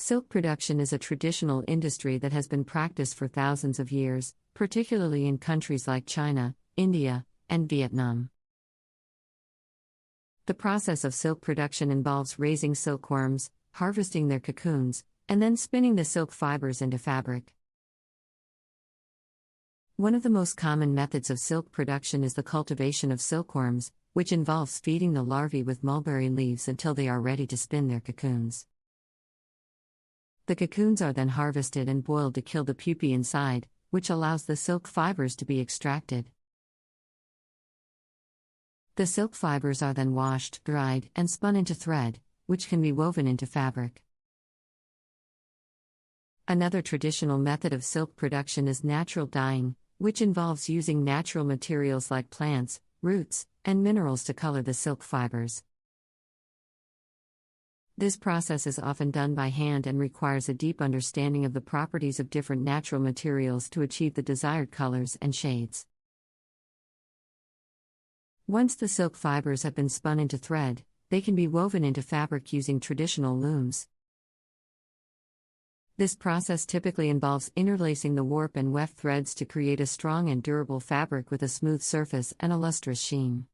Silk production is a traditional industry that has been practiced for thousands of years, particularly in countries like China, India, and Vietnam. The process of silk production involves raising silkworms, harvesting their cocoons, and then spinning the silk fibers into fabric. One of the most common methods of silk production is the cultivation of silkworms, which involves feeding the larvae with mulberry leaves until they are ready to spin their cocoons. The cocoons are then harvested and boiled to kill the pupae inside, which allows the silk fibers to be extracted. The silk fibers are then washed, dried, and spun into thread, which can be woven into fabric. Another traditional method of silk production is natural dyeing, which involves using natural materials like plants, roots, and minerals to color the silk fibers. This process is often done by hand and requires a deep understanding of the properties of different natural materials to achieve the desired colors and shades. Once the silk fibers have been spun into thread, they can be woven into fabric using traditional looms. This process typically involves interlacing the warp and weft threads to create a strong and durable fabric with a smooth surface and a lustrous sheen.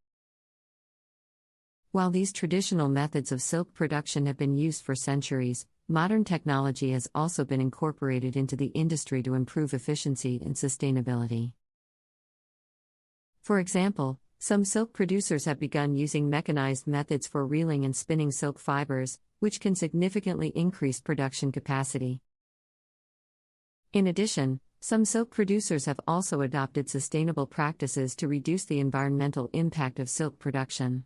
While these traditional methods of silk production have been used for centuries, modern technology has also been incorporated into the industry to improve efficiency and sustainability. For example, some silk producers have begun using mechanized methods for reeling and spinning silk fibers, which can significantly increase production capacity. In addition, some silk producers have also adopted sustainable practices to reduce the environmental impact of silk production.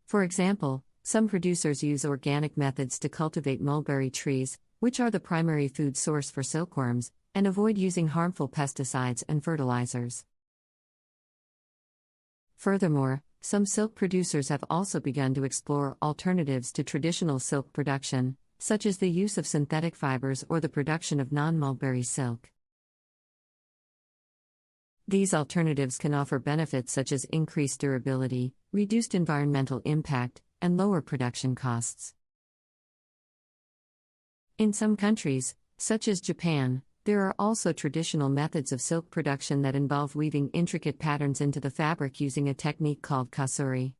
For example, some producers use organic methods to cultivate mulberry trees, which are the primary food source for silkworms, and avoid using harmful pesticides and fertilizers. Furthermore, some silk producers have also begun to explore alternatives to traditional silk production, such as the use of synthetic fibers or the production of non-mulberry silk. These alternatives can offer benefits such as increased durability, reduced environmental impact, and lower production costs. In some countries, such as Japan, there are also traditional methods of silk production that involve weaving intricate patterns into the fabric using a technique called kasuri.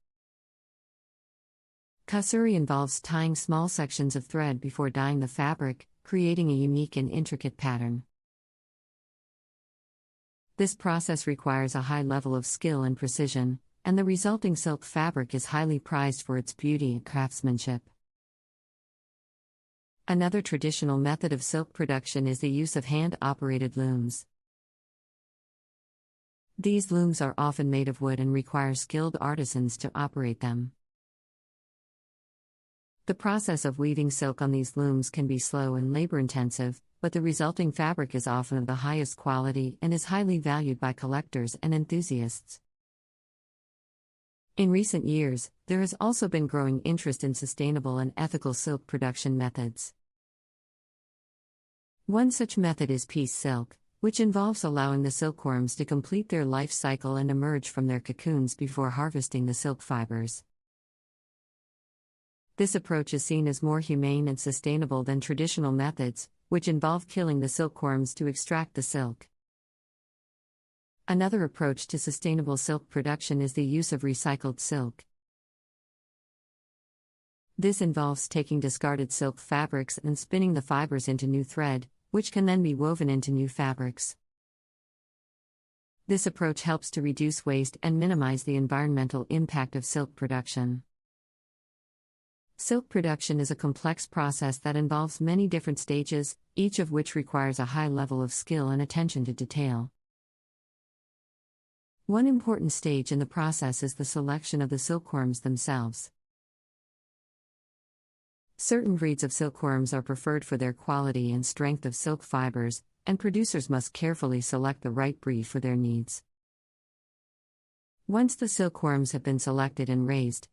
Kasuri involves tying small sections of thread before dyeing the fabric, creating a unique and intricate pattern. This process requires a high level of skill and precision, and the resulting silk fabric is highly prized for its beauty and craftsmanship. Another traditional method of silk production is the use of hand-operated looms. These looms are often made of wood and require skilled artisans to operate them. The process of weaving silk on these looms can be slow and labor-intensive, but the resulting fabric is often of the highest quality and is highly valued by collectors and enthusiasts. In recent years, there has also been growing interest in sustainable and ethical silk production methods. One such method is piece silk, which involves allowing the silkworms to complete their life cycle and emerge from their cocoons before harvesting the silk fibers. This approach is seen as more humane and sustainable than traditional methods, which involve killing the silkworms to extract the silk. Another approach to sustainable silk production is the use of recycled silk. This involves taking discarded silk fabrics and spinning the fibers into new thread, which can then be woven into new fabrics. This approach helps to reduce waste and minimize the environmental impact of silk production. Silk production is a complex process that involves many different stages, each of which requires a high level of skill and attention to detail. One important stage in the process is the selection of the silkworms themselves. Certain breeds of silkworms are preferred for their quality and strength of silk fibers, and producers must carefully select the right breed for their needs. Once the silkworms have been selected and raised,